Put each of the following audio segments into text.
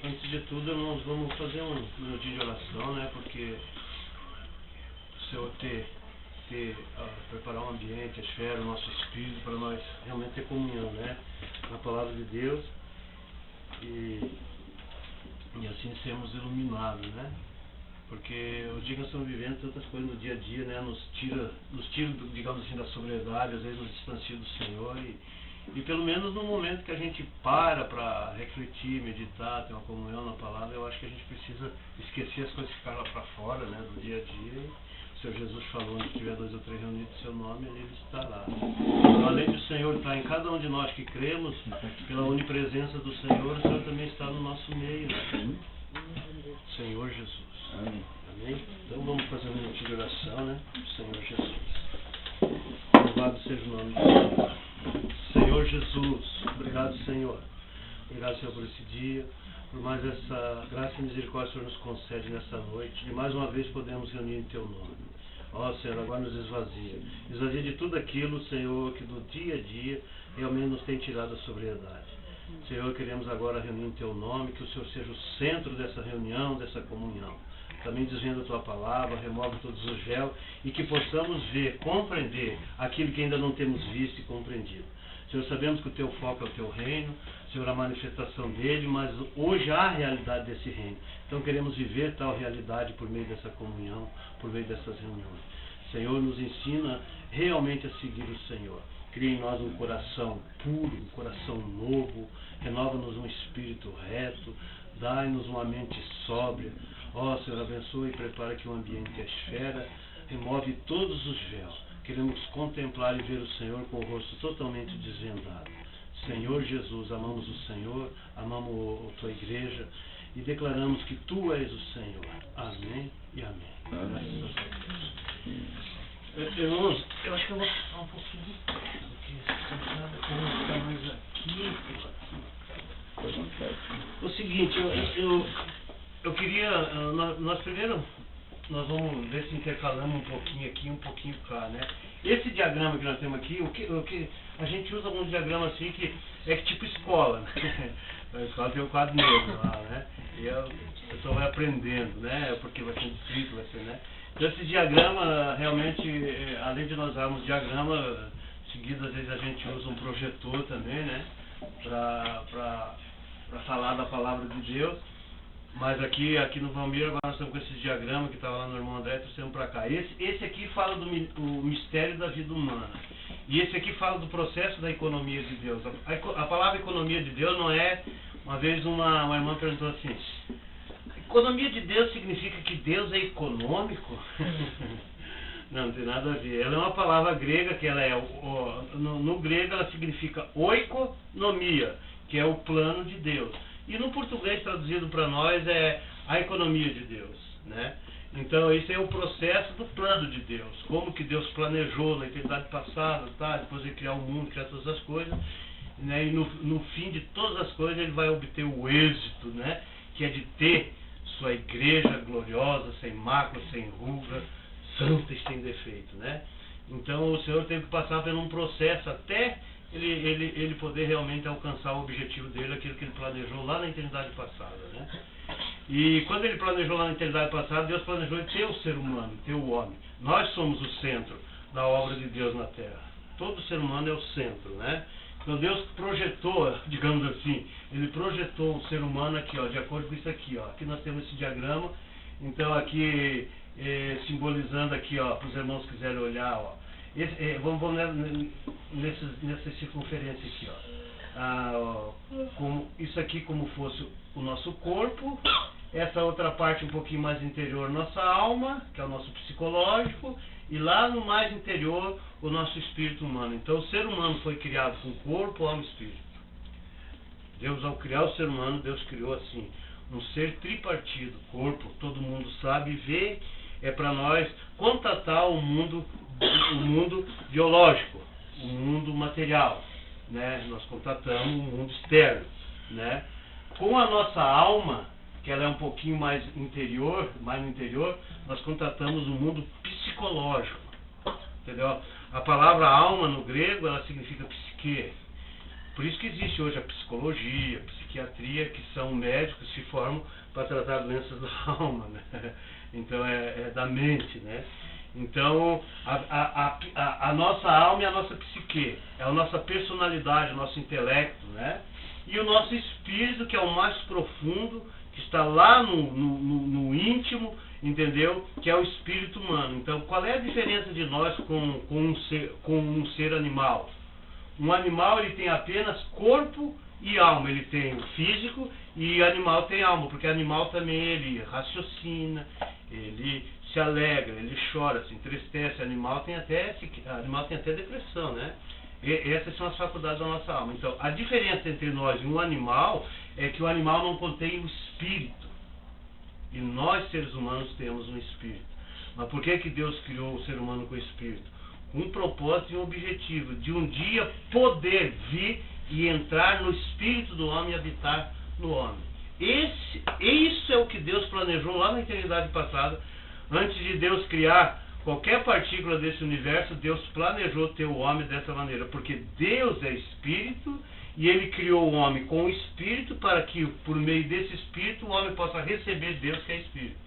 Antes de tudo, nós vamos fazer um minutinho de oração, né? Porque o Senhor preparar um ambiente, a esfera, o nosso espírito, para nós realmente ter comunhão, né? Na palavra de Deus e assim sermos iluminados, né? Porque os dias que nós estamos vivendo tantas coisas no dia a dia, né? Nos tira, digamos assim, da sobriedade, às vezes nos distancia do Senhor e pelo menos no momento que a gente para refletir, meditar, ter uma comunhão na palavra, eu acho que a gente precisa esquecer as coisas que ficaram lá para fora, né? Do dia a dia. O Senhor Jesus falou, onde tiver 2 ou 3 reunidos em seu nome, Ele estará. Então, além do Senhor estar em cada um de nós que cremos, pela onipresença do Senhor, o Senhor também está no nosso meio, né? Senhor Jesus. Amém? Então vamos fazer um minutinho de oração, né? Senhor Jesus. Louvado seja o nome do Senhor. Senhor Jesus, obrigado, Senhor. Obrigado, Senhor, por esse dia, por mais essa graça e misericórdia que o Senhor nos concede nessa noite. E mais uma vez podemos reunir em Teu nome. Ó, Senhor, agora nos esvazia. Esvazia de tudo aquilo, Senhor, que do dia a dia realmente nos tem tirado a sobriedade. Senhor, queremos agora reunir em Teu nome, que o Senhor seja o centro dessa reunião, dessa comunhão. Também desvenda a Tua palavra, remove todos os véus e que possamos ver, compreender aquilo que ainda não temos visto e compreendido. Senhor, sabemos que o Teu foco é o Teu reino, Senhor, a manifestação dele, mas hoje há a realidade desse reino. Então queremos viver tal realidade por meio dessa comunhão, por meio dessas reuniões. Senhor, nos ensina realmente a seguir o Senhor. Cria em nós um coração puro, um coração novo, renova-nos um espírito reto, dai-nos uma mente sóbria. Ó, Senhor, abençoe e prepara aqui um ambiente e a esfera, remove todos os véus. Queremos contemplar e ver o Senhor com o rosto totalmente desvendado. Senhor Jesus, amamos o Senhor, amamos a Tua igreja e declaramos que Tu és o Senhor. Amém e amém. Amém. Irmãos, eu acho que eu vou falar um pouquinho, porque eu vou ficar mais aqui. O seguinte, eu queria, nós primeiro, nós vamos ver se intercalamos um pouquinho aqui, um pouquinho cá, né? Esse diagrama que nós temos aqui, o que a gente usa alguns diagramas assim que é tipo escola, né? A escola tem o quadro negro lá, né? E a pessoa vai aprendendo, né? Porque vai ser escrito, vai ser, né? Então esse diagrama, realmente, além de nós usarmos diagrama, seguido às vezes a gente usa um projetor também, né? Para falar da palavra de Deus. Mas aqui no Valmir, agora nós estamos com esse diagrama que estava lá no irmão André, trouxemos para cá. Esse aqui fala do mistério da vida humana. E esse aqui fala do processo da economia de Deus. A palavra economia de Deus não é... Uma vez uma irmã perguntou assim, economia de Deus significa que Deus é econômico? Não tem nada a ver. Ela é uma palavra grega, que ela é... No grego ela significa oikonomia, que é o plano de Deus. E no português traduzido para nós é a economia de Deus, né? Então esse é o processo do plano de Deus, como que Deus planejou na eternidade passada, tá? Depois de criar o mundo, criar todas as coisas, né? E no fim de todas as coisas ele vai obter o êxito, né? Que é de ter sua igreja gloriosa, sem mácula, sem ruga, santa e sem defeito, né? Então o Senhor teve que passar por um processo até ele poder realmente alcançar o objetivo dele, aquilo que ele planejou lá na eternidade passada, né? E quando ele planejou lá na eternidade passada, Deus planejou ter o ser humano, ter o homem. Nós somos o centro da obra de Deus na Terra. Todo ser humano é o centro, né? Então Deus projetou, digamos assim, Ele projetou o ser humano aqui, ó, de acordo com isso aqui, ó. Aqui nós temos esse diagrama, então aqui simbolizando aqui, ó, para os irmãos quiserem olhar, ó. Vamos nessa circunferência aqui, ó. Isso aqui como fosse o nosso corpo, essa outra parte um pouquinho mais interior, nossa alma, que é o nosso psicológico, e lá no mais interior, o nosso espírito humano. Então o ser humano foi criado com corpo, alma e espírito. Deus, ao criar o ser humano, Deus criou assim, um ser tripartido, corpo, todo mundo sabe e vê, é para nós contatar o mundo biológico, o mundo material, né? Nós contatamos o mundo externo, né? Com a nossa alma, que ela é um pouquinho mais no interior, nós contatamos o mundo psicológico, entendeu? A palavra alma no grego, ela significa psique, Por isso que existe hoje a psicologia, a psiquiatria, que são médicos que se formam para tratar doenças da alma, né? Então é da mente, né? Então a nossa alma é a nossa psique, é a nossa personalidade, o nosso intelecto, né? E o nosso espírito, que é o mais profundo, que está lá no íntimo, entendeu? Que é o espírito humano. Então, qual é a diferença de nós com um ser animal? Um animal, ele tem apenas corpo e alma. Ele tem o físico e o animal tem alma, porque o animal também ele raciocina, ele se alegra, ele chora, se entristece. O animal tem até depressão, né? Essas são as faculdades da nossa alma. Então, a diferença entre nós e um animal é que o animal não contém o espírito. E nós, seres humanos, temos um espírito. Mas por que Deus criou o ser humano com espírito? Com um propósito e um objetivo, de um dia poder vir e entrar no espírito do homem e habitar no homem. Isso é o que Deus planejou lá na eternidade passada. Antes de Deus criar qualquer partícula desse universo, Deus planejou ter o homem dessa maneira, porque Deus é espírito e ele criou o homem com o espírito para que, por meio desse espírito, o homem possa receber Deus, que é espírito.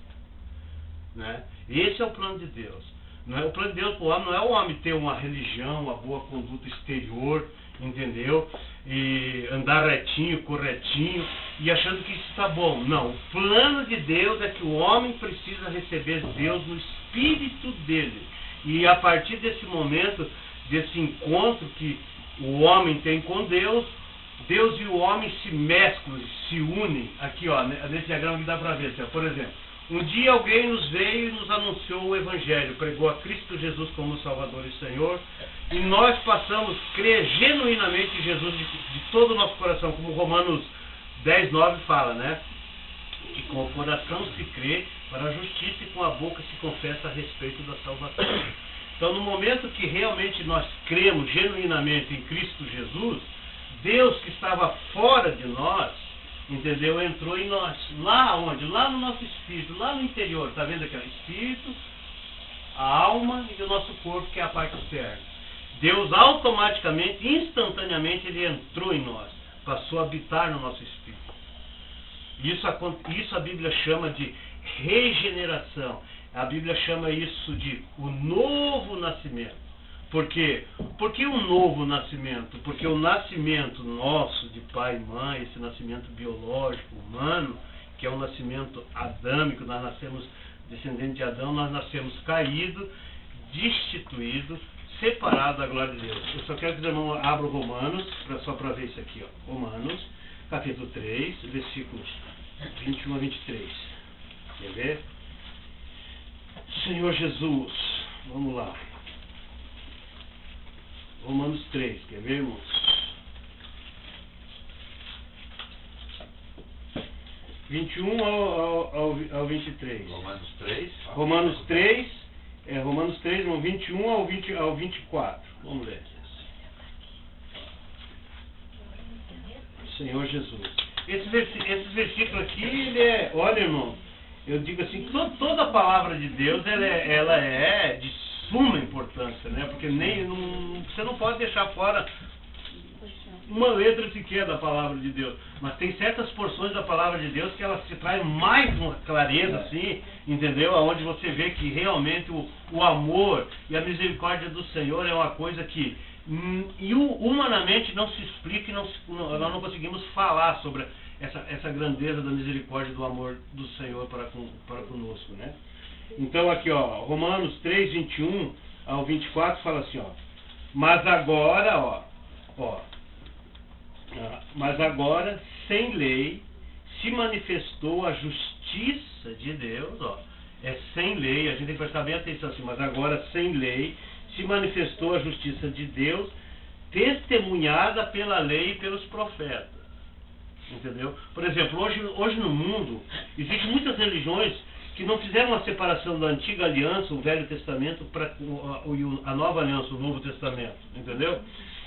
Né? Esse é o plano de Deus. O plano de Deus para o homem não é o homem ter uma religião, uma boa conduta exterior, entendeu? E andar retinho, corretinho, e achando que isso está bom. Não, o plano de Deus é que o homem precisa receber Deus no espírito dele. E a partir desse momento, desse encontro que o homem tem com Deus, Deus e o homem se mesclam, se unem. Aqui, ó, nesse diagrama que dá para ver, por exemplo. Um dia alguém nos veio e nos anunciou o Evangelho, pregou a Cristo Jesus como Salvador e Senhor, e nós passamos a crer genuinamente em Jesus de todo o nosso coração, como Romanos 10:9 fala, né? Que com o coração se crê para a justiça e com a boca se confessa a respeito da salvação. Então, no momento que realmente nós cremos genuinamente em Cristo Jesus, Deus que estava fora de nós, entendeu? Entrou em nós. Lá onde? Lá no nosso espírito, lá no interior. Está vendo aqui? O espírito, a alma e o nosso corpo, que é a parte externa. Deus automaticamente, instantaneamente, ele entrou em nós. Passou a habitar no nosso espírito. Isso a Bíblia chama de regeneração. A Bíblia chama isso de o novo nascimento. Por quê? Por que um novo nascimento? Porque o nascimento nosso de pai e mãe, esse nascimento biológico, humano, que é um nascimento adâmico, nós nascemos descendente de Adão, nós nascemos caído, destituído, separado da glória de Deus. Eu só quero que os irmãos abram Romanos, só para ver isso aqui, ó. Romanos, capítulo 3, versículos 21 a 23. Quer ver? Senhor Jesus, vamos lá. Romanos 3, quer ver, irmãos? ao 23. Romanos 3? Romanos 3, Romanos 3, 21 ao 24. Vamos ler. Senhor Jesus. Esse versículo aqui, ele é, olha, irmão, eu digo assim, toda a palavra de Deus, ela é de suma importância, né? Porque você não pode deixar fora uma letra sequer da palavra de Deus. Mas tem certas porções da palavra de Deus que ela se traz mais uma clareza, assim, entendeu? Onde você vê que realmente o amor e a misericórdia do Senhor é uma coisa que humanamente não se explica e nós não conseguimos falar sobre essa grandeza da misericórdia e do amor do Senhor para conosco, né? Então aqui, ó, Romanos 3, 21 ao 24 fala assim, ó. Mas agora, mas agora, sem lei, se manifestou a justiça de Deus, ó. É sem lei, a gente tem que prestar bem atenção assim, mas agora, sem lei, se manifestou a justiça de Deus, testemunhada pela lei e pelos profetas. Entendeu? Por exemplo, hoje no mundo, existem muitas religiões que não fizeram uma separação da antiga aliança, o Velho Testamento, para a nova aliança, o Novo Testamento, entendeu?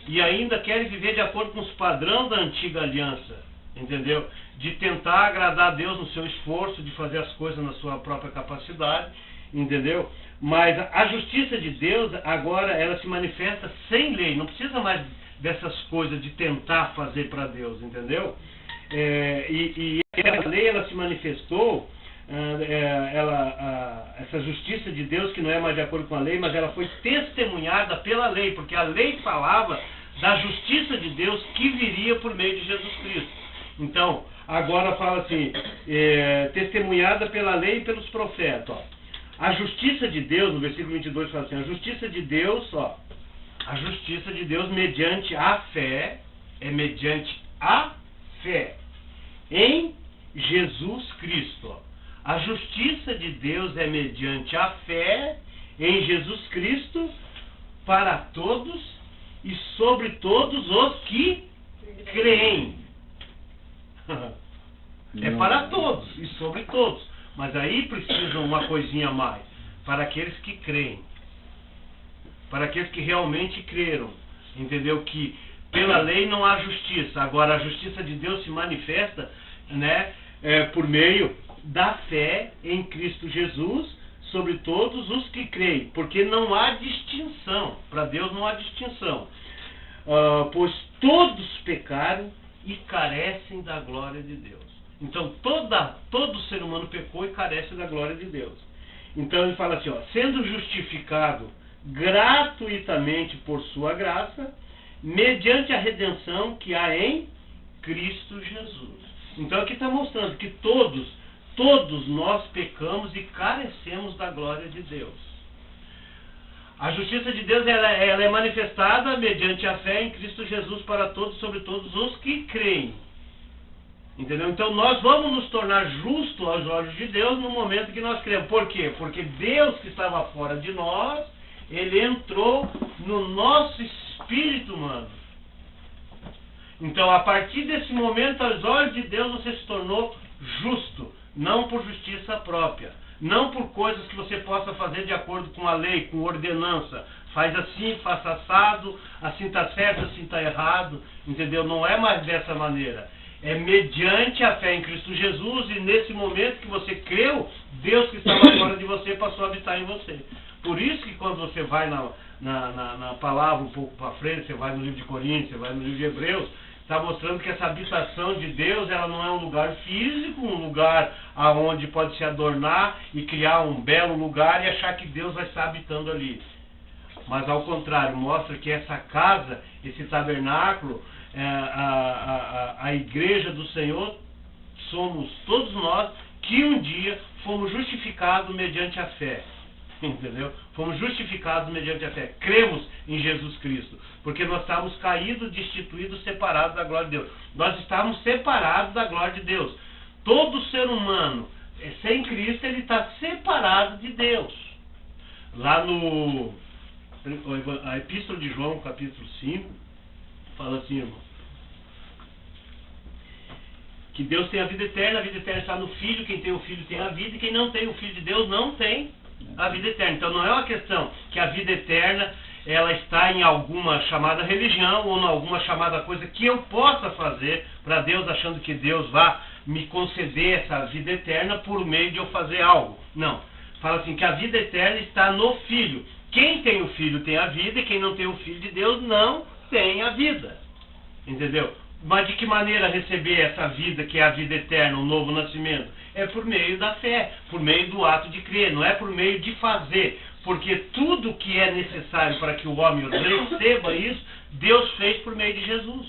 E ainda querem viver de acordo com os padrões da antiga aliança, entendeu? De tentar agradar a Deus no seu esforço, de fazer as coisas na sua própria capacidade, entendeu? Mas a justiça de Deus, agora, ela se manifesta sem lei, não precisa mais dessas coisas de tentar fazer para Deus, entendeu? E a lei, ela se manifestou, essa justiça de Deus, que não é mais de acordo com a lei, mas ela foi testemunhada pela lei, porque a lei falava da justiça de Deus que viria por meio de Jesus Cristo. Então, agora fala assim, testemunhada pela lei e pelos profetas. Ó. A justiça de Deus, no versículo 22 fala assim, a justiça de Deus, ó, a justiça de Deus mediante a fé, mediante a fé em Jesus Cristo. Ó. A justiça de Deus é mediante a fé em Jesus Cristo para todos e sobre todos os que creem. É para todos e sobre todos. Mas aí precisa uma coisinha a mais. Para aqueles que creem. Para aqueles que realmente creram. Entendeu? Que pela lei não há justiça. Agora a justiça de Deus se manifesta, né, por meio da fé em Cristo Jesus sobre todos os que creem. Porque não há distinção. Para Deus não há distinção. Pois todos pecaram e carecem da glória de Deus. Então todo ser humano pecou e carece da glória de Deus. Então ele fala assim, ó, sendo justificado gratuitamente por sua graça, mediante a redenção que há em Cristo Jesus. Então aqui está mostrando que todos nós pecamos e carecemos da glória de Deus. A justiça de Deus ela é manifestada mediante a fé em Cristo Jesus para todos, sobre todos os que creem. Entendeu? Então nós vamos nos tornar justos aos olhos de Deus no momento que nós cremos. Por quê? Porque Deus que estava fora de nós, Ele entrou no nosso espírito humano. Então a partir desse momento, aos olhos de Deus, você se tornou justo. Não por justiça própria. Não por coisas que você possa fazer de acordo com a lei, com ordenança. Faz assim, faça assado, assim está certo, assim está errado. Entendeu? Não é mais dessa maneira. É mediante a fé em Cristo Jesus, e nesse momento que você creu, Deus que estava fora de você passou a habitar em você. Por isso que quando você vai na palavra um pouco para frente, você vai no livro de Coríntios, você vai no livro de Hebreus, está mostrando que essa habitação de Deus, ela não é um lugar físico, um lugar aonde pode se adornar e criar um belo lugar e achar que Deus vai estar habitando ali. Mas ao contrário, mostra que essa casa, esse tabernáculo, a igreja do Senhor, somos todos nós que um dia fomos justificados mediante a fé. Entendeu? Fomos justificados mediante a fé. Cremos em Jesus Cristo. Porque nós estávamos caídos, destituídos, separados da glória de Deus. Nós estávamos separados da glória de Deus. Todo ser humano, sem Cristo, ele está separado de Deus. Lá no a Epístola de João, capítulo 5, fala assim, irmão, que Deus tem a vida eterna está no Filho, quem tem o Filho tem a vida, e quem não tem o Filho de Deus não tem a vida eterna. Então não é uma questão que a vida eterna ela está em alguma chamada religião ou em alguma chamada coisa que eu possa fazer para Deus, achando que Deus vai me conceder essa vida eterna por meio de eu fazer algo. Não. Fala assim que a vida eterna está no Filho. Quem tem o Filho tem a vida, e quem não tem o Filho de Deus não tem a vida. Entendeu? Mas de que maneira receber essa vida, que é a vida eterna, o novo nascimento? É por meio da fé, por meio do ato de crer, não é por meio de fazer. Porque tudo que é necessário para que o homem receba isso, Deus fez por meio de Jesus.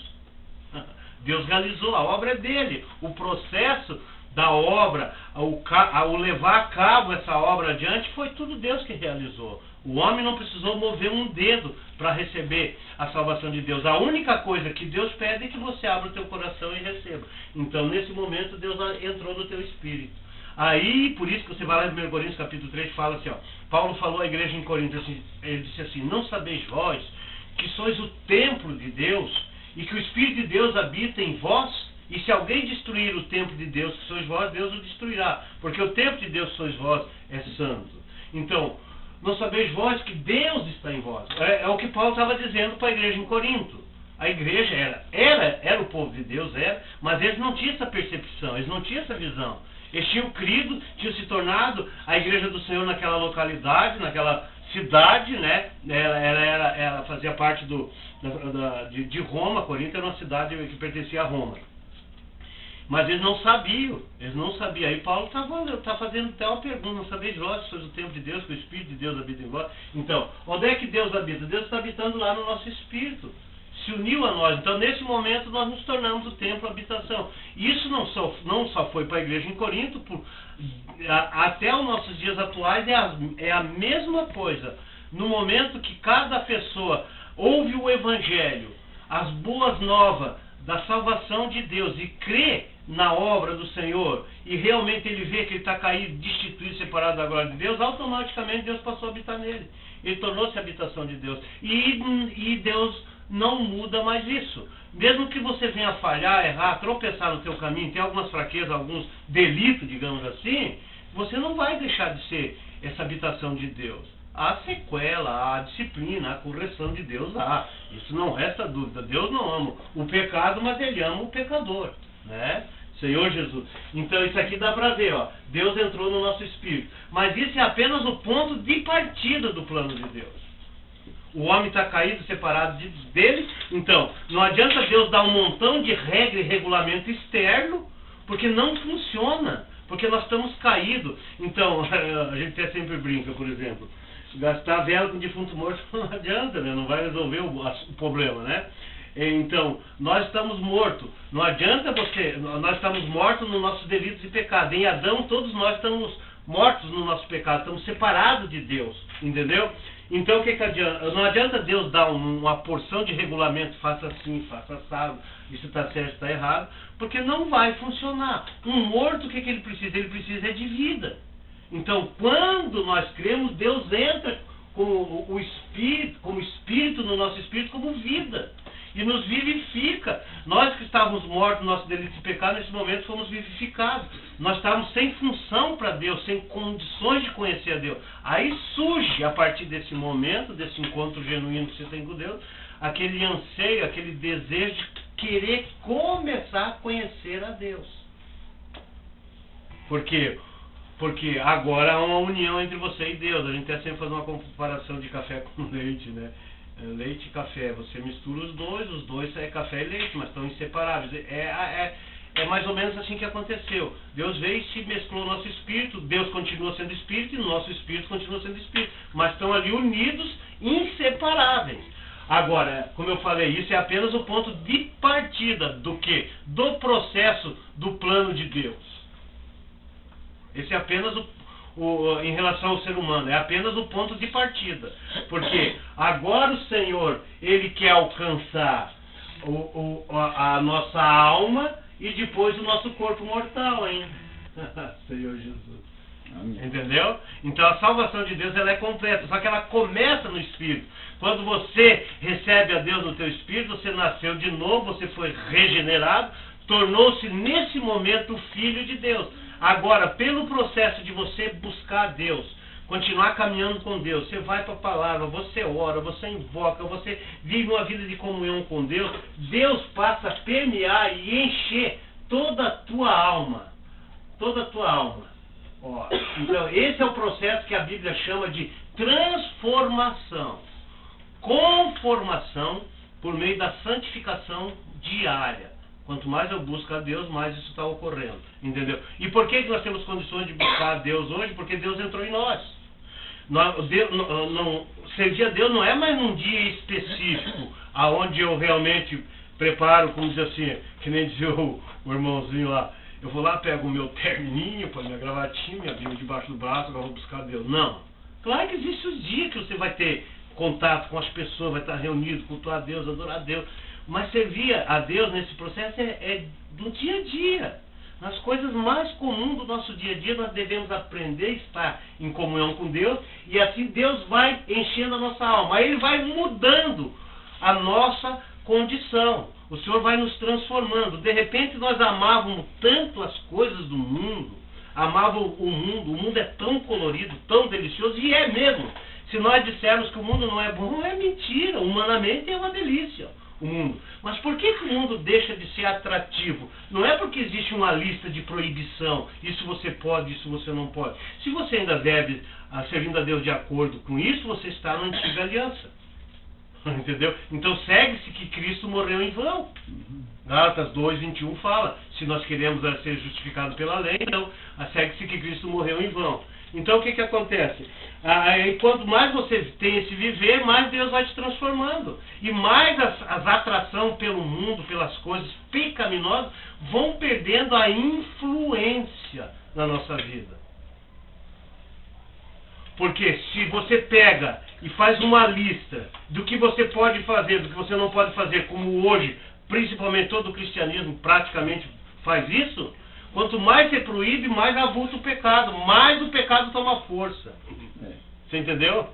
Deus realizou, a obra é dele. O processo da obra, ao levar a cabo essa obra adiante, foi tudo Deus que realizou. O homem não precisou mover um dedo para receber a salvação de Deus. A única coisa que Deus pede é que você abra o teu coração e receba. Então, nesse momento, Deus entrou no teu espírito. Aí, por isso que você vai lá em 1 Coríntios capítulo 3 e fala assim, ó, Paulo falou à igreja em Corinto, assim, ele disse assim, não sabeis vós que sois o templo de Deus e que o Espírito de Deus habita em vós? E se alguém destruir o templo de Deus que sois vós, Deus o destruirá. Porque o templo de Deus que sois vós é santo. Então, não sabeis vós que Deus está em vós. É o que Paulo estava dizendo para a igreja em Corinto. A igreja era o povo de Deus, mas eles não tinham essa percepção, eles não tinham essa visão. Eles tinham crido, tinham se tornado a igreja do Senhor naquela localidade, naquela cidade, né? Ela fazia parte de Roma. Corinto era uma cidade que pertencia a Roma. Mas eles não sabiam. Aí Paulo está fazendo até uma pergunta: não sabeis vós, sois o templo de Deus, que o Espírito de Deus habita em vós? Então, onde é que Deus habita? Deus está habitando lá no nosso espírito. Se uniu a nós. Então, nesse momento, nós nos tornamos o templo, a habitação. E isso não só foi para a igreja em Corinto, até os nossos dias atuais é a mesma coisa. No momento que cada pessoa ouve o Evangelho, as boas novas da salvação de Deus e crê na obra do Senhor, e realmente ele vê que ele está caído, destituído, separado da glória de Deus, automaticamente Deus passou a habitar nele. Ele tornou-se a habitação de Deus. E Deus não muda mais isso. Mesmo que você venha falhar, errar, tropeçar no teu caminho, ter algumas fraquezas, alguns delitos, digamos assim, você não vai deixar de ser essa habitação de Deus. Há sequela, há disciplina, há correção de Deus, há. Isso não resta dúvida. Deus não ama o pecado, mas Ele ama o pecador, né? Senhor Jesus. Então isso aqui dá para ver, ó. Deus entrou no nosso espírito. Mas isso é apenas o ponto de partida do plano de Deus. O homem está caído, separado dele. Então, não adianta Deus dar um montão de regra e regulamento externo, porque não funciona, porque nós estamos caídos. Então, a gente até sempre brinca, por exemplo, gastar vela com defunto morto não adianta, né? Não vai resolver o problema, né? Então, nós estamos mortos. Não adianta nós estamos mortos nos nossos delitos e pecados. Em Adão, todos nós estamos mortos no nosso pecado, estamos separados de Deus, entendeu? Então, o que adianta? Não adianta Deus dar uma porção de regulamento, faça assim, faça assado, isso está certo, está errado, porque não vai funcionar. Um morto, o que ele precisa? Ele precisa de vida. Então, quando nós cremos, Deus entra como Espírito no nosso espírito, como vida, e nos vivifica. Nós que estávamos mortos no nosso delito de pecado, nesse momento fomos vivificados. Nós estávamos sem função para Deus, sem condições de conhecer a Deus. Aí surge, a partir desse momento, desse encontro genuíno que você tem com Deus, aquele anseio, aquele desejo de querer começar a conhecer a Deus. Por quê? Porque agora há uma união entre você e Deus. A gente até sempre faz uma comparação de café com leite, né? Leite e café, você mistura os dois é café e leite, mas estão inseparáveis. É mais ou menos assim que aconteceu. Deus veio e se mesclou no nosso espírito, Deus continua sendo espírito e o nosso espírito continua sendo espírito, mas estão ali unidos, inseparáveis. Agora, como eu falei, isso é apenas o ponto de partida do quê? Do processo do plano de Deus. Esse é apenas em relação ao ser humano, é apenas o ponto de partida. Porque agora o Senhor, Ele quer alcançar a nossa alma e depois o nosso corpo mortal, hein? Senhor Jesus. Amém. Entendeu? Então a salvação de Deus, ela é completa, só que ela começa no Espírito. Quando você recebe a Deus no teu Espírito, você nasceu de novo, você foi regenerado, tornou-se nesse momento o Filho de Deus. Agora, pelo processo de você buscar a Deus, continuar caminhando com Deus, você vai para a palavra, você ora, você invoca, você vive uma vida de comunhão com Deus, Deus passa a permear e encher toda a tua alma. Toda a tua alma. Ó, então, esse é o processo que a Bíblia chama de transformação. Conformação por meio da santificação diária. Quanto mais eu busco a Deus, mais isso está ocorrendo. Entendeu? E por que nós temos condições de buscar a Deus hoje? Porque Deus entrou em nós. Servir a Deus não é mais num dia específico, aonde eu realmente preparo, como diz assim, que nem dizia o irmãozinho lá, eu vou lá, pego o meu terninho, minha gravatinha, minha Bíblia debaixo do braço, agora vou buscar a Deus. Não. Claro que existem os dias que você vai ter contato com as pessoas, vai estar reunido, cultuar a Deus, adorar a Deus. Mas servir a Deus nesse processo é do dia a dia. Nas coisas mais comuns do nosso dia a dia, nós devemos aprender a estar em comunhão com Deus, e assim Deus vai enchendo a nossa alma. Aí Ele vai mudando a nossa condição. O Senhor vai nos transformando. De repente nós amávamos tanto as coisas do mundo, amávamos o mundo é tão colorido, tão delicioso, e é mesmo. Se nós dissermos que o mundo não é bom, é mentira. Humanamente é uma delícia. o mundo. Mas por que o mundo deixa de ser atrativo? Não é porque existe uma lista de proibição, isso você pode, isso você não pode. Se você ainda deve servindo a Deus de acordo com isso, você está na antiga aliança. Entendeu? Então segue-se que Cristo morreu em vão. Gálatas 2:21 fala, se nós queremos ser justificados pela lei, então segue-se que Cristo morreu em vão. Então o que acontece? Quanto mais você tem esse viver, mais Deus vai te transformando. E mais as atrações pelo mundo, pelas coisas pecaminosas, vão perdendo a influência na nossa vida. Porque se você pega e faz uma lista do que você pode fazer, do que você não pode fazer, como hoje, principalmente todo o cristianismo praticamente faz isso, quanto mais você proíbe, mais avulta o pecado, mais o pecado toma força. Você entendeu?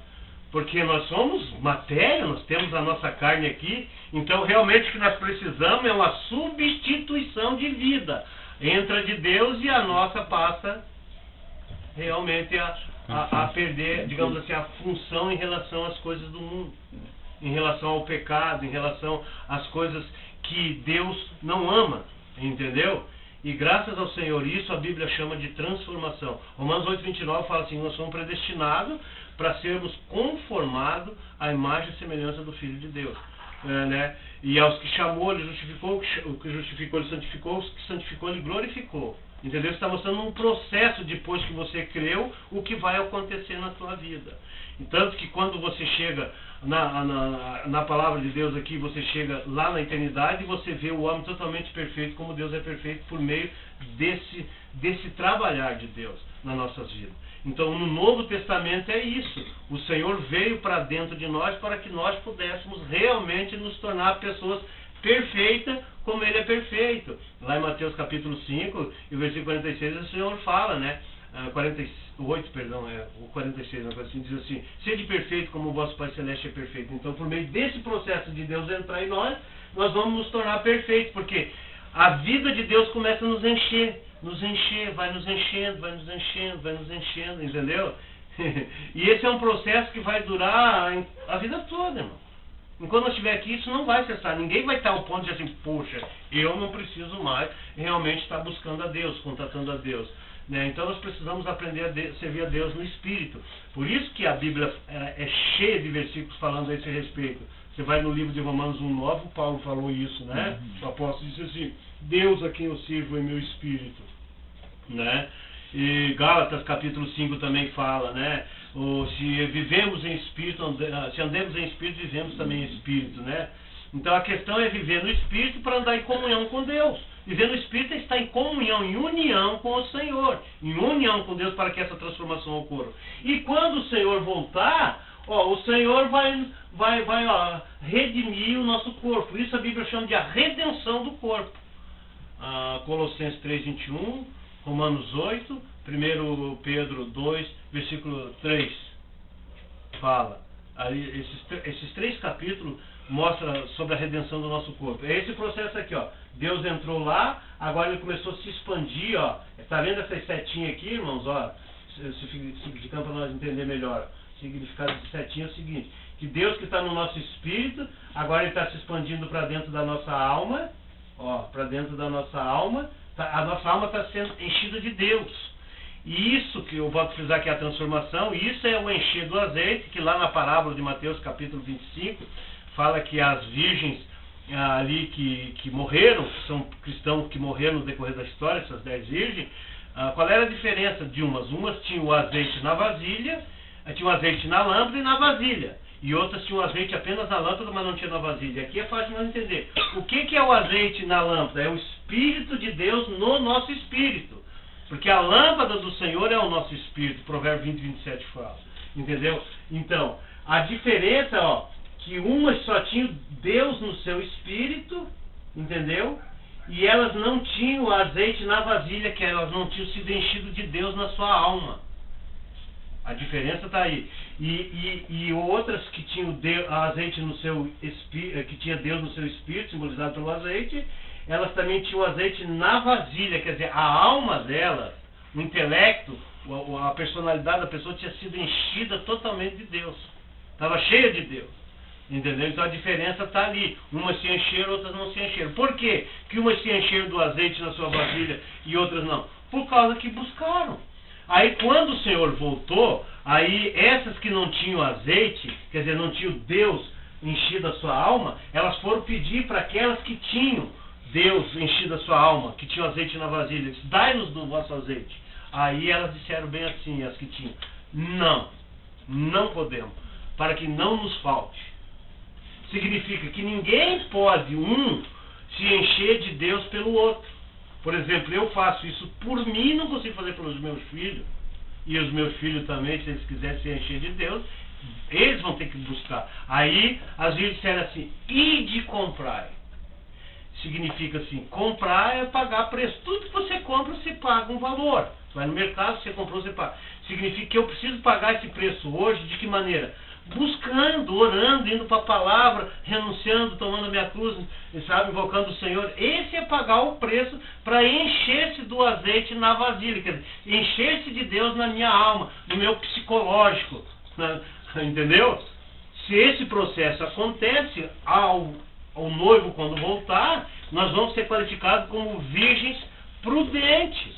Porque nós somos matéria, nós temos a nossa carne aqui, então realmente o que nós precisamos é uma substituição de vida. Entra de Deus e a nossa passa realmente a perder, digamos assim, a função em relação às coisas do mundo, em relação ao pecado, em relação às coisas que Deus não ama, entendeu? E graças ao Senhor, isso a Bíblia chama de transformação. Romanos 8:29 fala assim, nós somos predestinados para sermos conformados à imagem e semelhança do Filho de Deus. Né? E aos que chamou, ele justificou, o que justificou, ele santificou, os que santificou, ele glorificou. Entendeu? Você está mostrando um processo depois que você creu, o que vai acontecer na sua vida. E tanto que quando você chega na palavra de Deus aqui, você chega lá na eternidade e você vê o homem totalmente perfeito, como Deus é perfeito, por meio desse trabalhar de Deus nas nossas vidas. Então no Novo Testamento é isso. O Senhor veio para dentro de nós para que nós pudéssemos realmente nos tornar pessoas perfeitas como Ele é perfeito. Lá em Mateus capítulo 5, e o versículo 46, o Senhor fala, né? 48, perdão, o 46, uma coisa assim, diz assim, sede perfeito como o vosso Pai Celeste é perfeito. Então por meio desse processo de Deus entrar em nós vamos nos tornar perfeitos, porque a vida de Deus começa a nos encher, vai nos enchendo, vai nos enchendo, vai nos enchendo, entendeu? E esse é um processo que vai durar a vida toda, irmão. Enquanto nós estiver aqui, isso não vai cessar. Ninguém vai estar ao ponto de assim, poxa, eu não preciso mais realmente estar buscando a Deus, contatando a Deus. Né? Então nós precisamos aprender a servir a Deus no Espírito. Por isso que a Bíblia é cheia de versículos falando a esse respeito. Você vai no livro de Romanos 1:9, o Paulo falou isso, né? O apóstolo disse assim, Deus a quem eu sirvo em meu Espírito. Né? E Gálatas capítulo 5 também fala, né? Se vivemos em Espírito, se andemos em Espírito, vivemos também em Espírito, né? Então a questão é viver no Espírito para andar em comunhão com Deus. Viver no Espírito é estar em comunhão, em união com o Senhor, em união com Deus para que essa transformação ocorra. E quando o Senhor voltar, o Senhor vai redimir o nosso corpo. Isso a Bíblia chama de a redenção do corpo. Colossenses 3:21, Romanos 8, 1 Pedro 2, versículo 3, fala. Aí, esses 3 capítulos mostram sobre a redenção do nosso corpo. É esse processo aqui, ó. Deus entrou lá, agora ele começou a se expandir, ó. Está vendo essas setinhas aqui, irmãos? Ó, significando para nós entender melhor. O significado de setinha é o seguinte, que Deus que está no nosso espírito, agora ele está se expandindo para dentro da nossa alma, ó, para dentro da nossa alma. A nossa alma está sendo enchida de Deus. E isso que eu vou precisar que é a transformação, isso é o encher do azeite, que lá na parábola de Mateus capítulo 25, fala que as virgens ali que morreram, que são cristãos que morreram no decorrer da história, essas 10 virgens, qual era a diferença de umas? Umas tinham o azeite na vasilha, tinham o azeite na lâmpada e na vasilha. E outras tinham o azeite apenas na lâmpada, mas não tinha na vasilha. Aqui é fácil de nós entender. O que é o azeite na lâmpada? É o Espírito de Deus no nosso espírito. Porque a lâmpada do Senhor é o nosso espírito. Provérbio 20:27 fala. Entendeu? Então, a diferença, que umas só tinham Deus no seu espírito, entendeu? E elas não tinham o azeite na vasilha, que elas não tinham sido enchido de Deus na sua alma. A diferença está aí. E outras que tinham azeite no seu espírito, que tinha Deus no seu espírito, simbolizado pelo azeite, elas também tinham azeite na vasilha, quer dizer, a alma delas, o intelecto, a personalidade da pessoa tinha sido enchida totalmente de Deus. Estava cheia de Deus. Entendeu? Então a diferença está ali. Umas se encheram, outras não se encheram. Por quê que umas se encheram do azeite na sua vasilha e outras não? Por causa que buscaram. Aí quando o Senhor voltou, aí essas que não tinham azeite, quer dizer, não tinham Deus enchido a sua alma, elas foram pedir para aquelas que tinham Deus enchido a sua alma, que tinham azeite na vasilha, disse, dai-nos do vosso azeite. Aí elas disseram bem assim, as que tinham, não podemos, para que não nos falte. Significa que ninguém pode, se encher de Deus pelo outro. Por exemplo, eu faço isso por mim, não consigo fazer pelos meus filhos. E os meus filhos também, se eles quiserem se encher de Deus, eles vão ter que buscar. Aí, às vezes disseram assim, ide comprar. Significa assim, comprar é pagar preço. Tudo que você compra, você paga um valor. Vai no mercado, você comprou, você paga. Significa que eu preciso pagar esse preço hoje, de que maneira? Buscando, orando, indo para a palavra, renunciando, tomando a minha cruz, sabe, invocando o Senhor. Esse é pagar o preço para encher-se do azeite na vasilha, quer dizer, encher-se de Deus na minha alma, no meu psicológico, né? Entendeu? Se esse processo acontece, ao noivo quando voltar, nós vamos ser qualificados como virgens prudentes.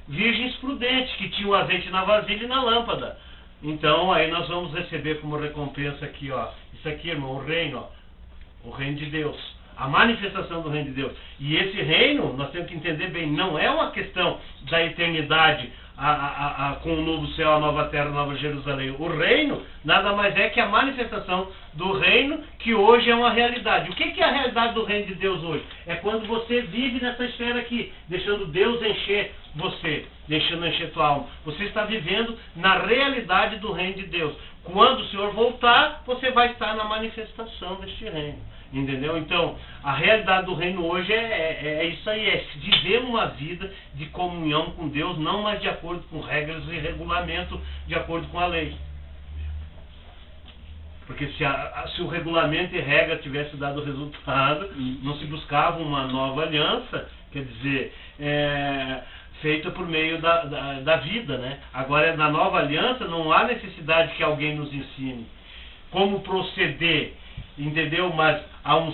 Virgens prudentes, que tinham azeite na vasilha e na lâmpada. Então, aí nós vamos receber como recompensa aqui, ó. Isso aqui, irmão, o reino, ó. O reino de Deus. A manifestação do reino de Deus. E esse reino, nós temos que entender bem, não é uma questão da eternidade com o novo céu, a nova terra, a nova Jerusalém. O reino nada mais é que a manifestação do reino que hoje é uma realidade. O que é a realidade do reino de Deus hoje? É quando você vive nessa esfera aqui, deixando Deus encher você, deixando encher tua alma. Você está vivendo na realidade do reino de Deus. Quando o Senhor voltar, você vai estar na manifestação deste reino. Entendeu? Então, a realidade do reino hoje é isso aí, é viver uma vida de comunhão com Deus, não mais de acordo com regras e regulamento, de acordo com a lei. Porque se o regulamento e regra tivesse dado resultado, não se buscava uma nova aliança, quer dizer, feita por meio da vida, né? Agora, na nova aliança, não há necessidade que alguém nos ensine como proceder, entendeu? Mas há um